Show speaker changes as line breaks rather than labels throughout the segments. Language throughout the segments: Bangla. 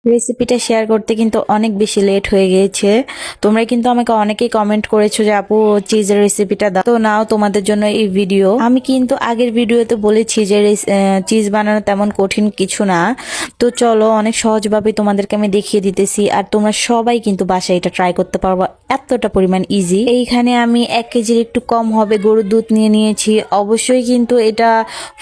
রেসিপিটা শেয়ার করতে কিন্তু অনেক বেশি লেট হয়ে গিয়েছে। তোমরা কিন্তু আমাকে অনেকেই কমেন্ট করেছো যে আপু চিজের রেসিপিটা দাও, তো নাও তোমাদের জন্য এই ভিডিও। আমি কিন্তু আগের ভিডিওতে বলেছি যে চিজ বানানো তেমন কঠিন কিছু না। তো চলো অনেক সহজভাবে তোমাদেরকে আমি দেখিয়ে দিতেছি, আর তোমরা সবাই কিন্তু বাসায় এটা ট্রাই করতে পারবো, এতটা পরিমাণ ইজি। এইখানে আমি 1 কেজির একটু কম হবে গরুর দুধ নিয়ে নিয়েছি। অবশ্যই কিন্তু এটা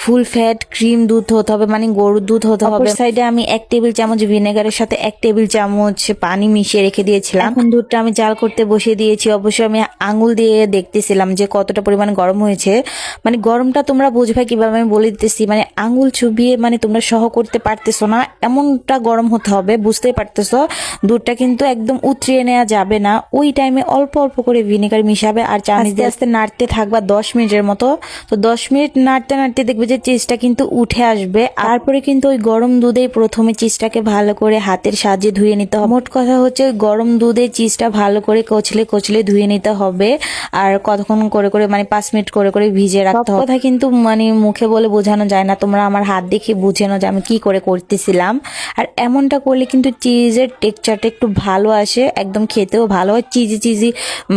ফুল ফ্যাট ক্রিম দুধ হতে হবে, মানে গরুর দুধ হতে হবে। সাইডে আমি 1 টেবিল চামচ ভিনেগারের সাথে 1 টেবিল চামচ পানি মিশিয়ে রেখে দিয়েছিলাম। এখন দুধটা আমি জাল করতে বসিয়ে দিয়েছি। অবশ্যই আমি আঙুল দিয়ে দেখতেছিলাম যে কতটা পরিমাণ গরম হয়েছে। মানে গরমটা তোমরা বুঝবে কিভাবে আমি বলে দিতেছি, মানে আঙুল চুবিয়ে মানে তোমরা সহ করতে পারতেছো না, এমনটা গরম হতে হবে, বুঝতেই পারতেছো। দুধটা কিন্তু একদম উতরিয়ে নেওয়া যাবে না। ওই টাইমে অল্প অল্প করে ভিনেগার মিশাবে আর চামচ দিয়ে আস্তে নাড়তে থাকবা 10 মিনিটের মতো। তো 10 মিনিট নাড়তে নাড়তে দেখবে যে চিজটা কিন্তু উঠে আসবে। তারপরে কিন্তু ওই গরম দুধেই প্রথমে চিজটাকে ভালো করে হাতের সাহায্যে ধুয়ে নিতে হবে। মোট কথা হচ্ছে গরম দুধে চিজটা ভালো করে কচলে কচলে ধুয়ে নিতে হবে। আর কতক্ষণ করে করে মানে 5 মিনিট করে করে ভিজিয়ে রাখতে হবে। কথা কিন্তু মানে মুখে বলে বোঝানো যায় না, তোমরা আমার হাত দেখে বুঝে নাও যে আমি কি করে করতেছিলাম। আর এমনটা করলে কিন্তু চিজের টেক্সচারটা একটু ভালো আসে, একদম খেতেও ভালো হয়, চিজি চিজি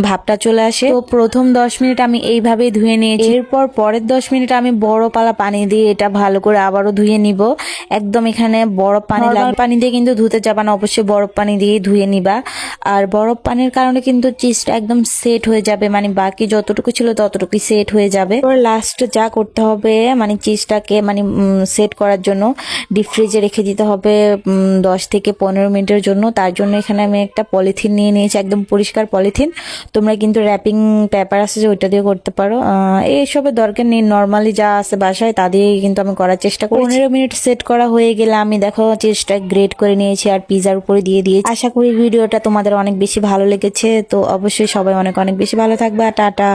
ভাবটা চলে আসে। তো প্রথম 10 মিনিট আমি এইভাবেই ধুয়ে নিয়েছি। এরপর পরের 10 মিনিট আমি বড় পালা পানি দিয়ে এটা ভালো করে আবারও ধুয়ে নিব। একদম এখানে বরফ পানি লাগবে, পানি দিয়ে কিন্তু ধুতে যাবা না, অবশ্যই বরফ পানি দিয়ে ধুয়ে নিবা। আর বরফ পানির কারণে কিন্তু চিজটা একদম সেট হয়ে যাবে, মানে বাকি যতটুকু ছিল ততটুকুই সেট হয়ে যাবে। লাস্ট যা করতে হবে মানে চিজটাকে মানে সেট করার জন্য ডিপ ফ্রিজে রেখে দিতে হবে 10 থেকে 15 মিনিটের জন্য। তার জন্য এখানে আমি একটা পলিথিন নিয়ে নিয়েছি, একদম পরিষ্কার পলিথিন। তোমরা কিন্তু র্যাপিং পেপার আছে যে ওইটা দিয়ে করতে পারো, এইসবের দরকার নেই, নর্মালি যা আছে বাসায় তা দিয়েই কিন্তু আমি করার চেষ্টা করি। 15 মিনিট সেট করা হয়ে গেলে আমি দেখো চিজটা গ্রেট করে নিয়েছি আর পিজার উপরে দিয়ে দিয়েছি। আশা করি ভিডিওটা তোমাদের অনেক বেশি ভালো লেগেছে। তো অবশ্যই সবাই অনেক অনেক বেশি ভালো থাকবে। টাটা।